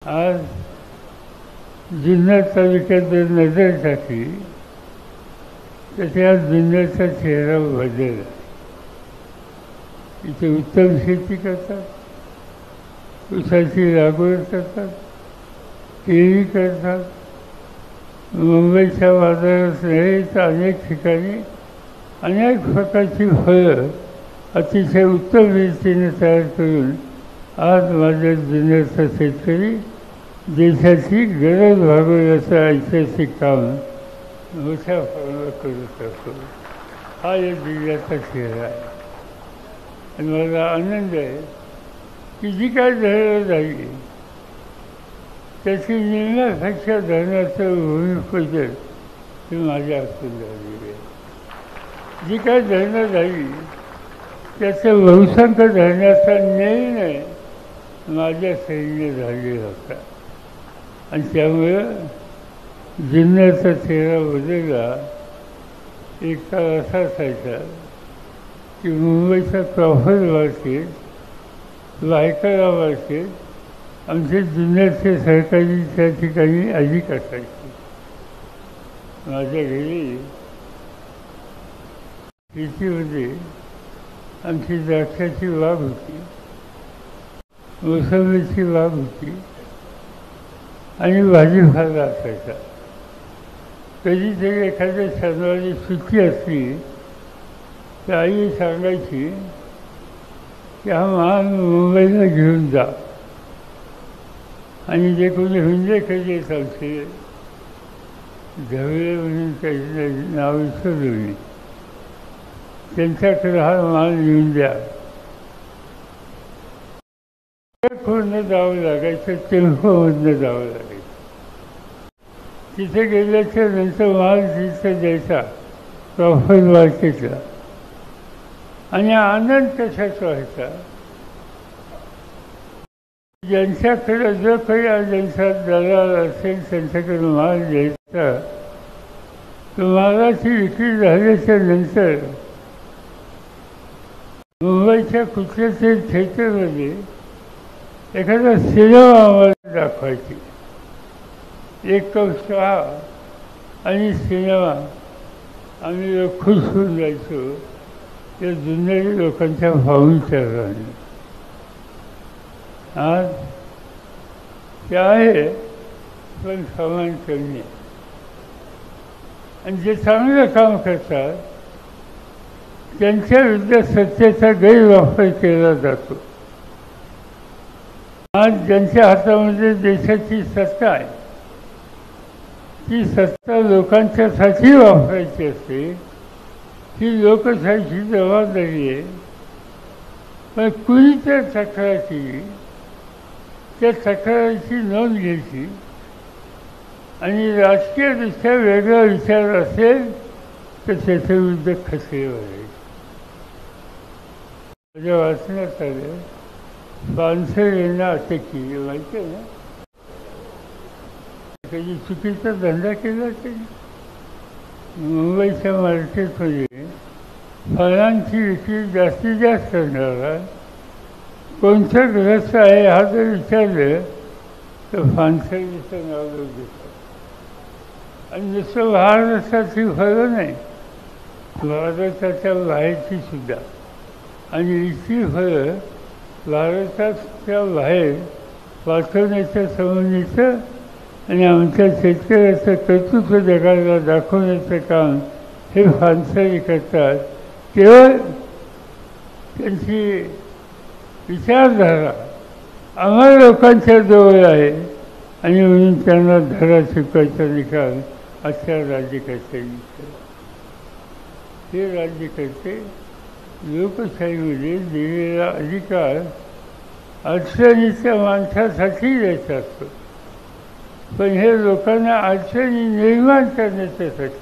आज जुन्नर तालुक्यात जर नजर टाकली तर त्या जुन्नरचा चेहरा बदलला. इथे उत्तम शेती करतात, ऊसाची लागवड करतात, केळी करतात. मुंबईच्या बाजारात नाही तर अनेक ठिकाणी अनेक प्रकारची फळं अतिशय उत्तम रीतीने तयार करून आज माझ्या जुन्नरचा शेतकरी देशाची गरज भागवण्याचं ऐतिहासिक काम मोठ्या प्रमाणात करत असतो. हा या जिल्ह्याचा चेहरा आहे आणि मला आनंद आहे की जी काय धरणं झाली त्याची निम्म्यापेक्षा धरणाचं भूमिपूजन हे माझ्या हातून झालेलं आहे. जी काय धरणं झाली त्याचं बहुसंख धरण्याचा निर्णय माझ्या सैन्य झालेला होता आणि त्यामुळं जुन्नरचा चेहरा बदलला. एक काळ असा असायचा की मुंबईचा क्रॉफर्ड मार्केट, भायखळा मार्केट आमचे जुन्नरचे सरकारी त्या ठिकाणी अधिक असायचे. माझ्या घरी शेतीमध्ये आमची द्राक्षाची बाग होती, मोसंबीची बाग होती आणि भाजीपाला असायचा. कधीतरी एखाद्या शनिवारी सुट्टी असली तर आई सांगायची की हा माल मुंबईला घेऊन जा. आणि जे कोणी हुंडेखोर येत आमचे ढवळे म्हणून काही नाव विसरलो मी, त्यांच्याकडे हा माल घेऊन द्या. खोडनं जावं लागायचं, टेम्पोमधनं जावं लागायचं. तिथे गेल्याच्या नंतर माल तिथं द्यायचा क्रॉफर्ड मार्केटला आणि आनंद कशाचा व्हायचा. ज्यांच्याकडे जो काही ज्यांचा दलाल असेल त्यांच्याकडे माल द्यायचा, तो मालाची विक्री झाल्याच्या नंतर मुंबईच्या कुठल्या तरी थिएटरमध्ये एखादा सिनेमा आम्हाला दाखवायची. एक कप चहा आणि सिनेमा आम्ही खुश होऊन जायचो त्या जुन्नरी लोकांच्या भावनिकरणाने. आज ते आहे पण समान कमी. आणि जे चांगलं काम करतात त्यांच्या विरुद्ध सत्तेचा गैरवापर केला जातो. आज ज्यांच्या हातामध्ये देशाची सत्ता आहे ती सत्ता लोकांच्यासाठी वापरायची असते. ही लोकशाहीची जबाबदारी आहे. पण कुणी त्या तक्रार केली, त्या तक्रारीची नोंद घ्यायची आणि राजकीयदृष्ट्या वेगळा विचार असेल तर त्याच्या विरुद्ध खचले व्हायचे. माझ्या वाचण्यात आलं पानसरे यांना अटक केली. माहिती आहे ना, कधी चुकीचा धंदा केला त्यांनी. मुंबईच्या मार्केटमध्ये फळांची विक्री जास्तीत जास्त करणारा कोणतं ग्रस्त आहे हा जर विचारलं तर पानसरेचं नाव देतात. आणि नुसतं महाराष्ट्राची फळं नाही, भारताच्या बाहेरची सुद्धा. आणि इतकी फळं भारताच्या बाहेर पाठवण्याच्या संबंधीचं आणि आमच्या शेतकऱ्याचं कर्तृत्व जगाला दाखवण्याचं काम हे पानसरे करतात. केवळ त्यांची विचारधारा आम्हा लोकांच्या जवळ आहे आणि म्हणून त्यांना धडा शिकवायचा निकाल अशा राज्यकर्त्यांनी केला. हे राज्यकर्ते लोकशाहीमध्ये दिलेला अधिकार अडचणीच्या माणसासाठी द्यायचा असतो, पण हे लोकांना अडचणी निर्माण करण्याच्यासाठी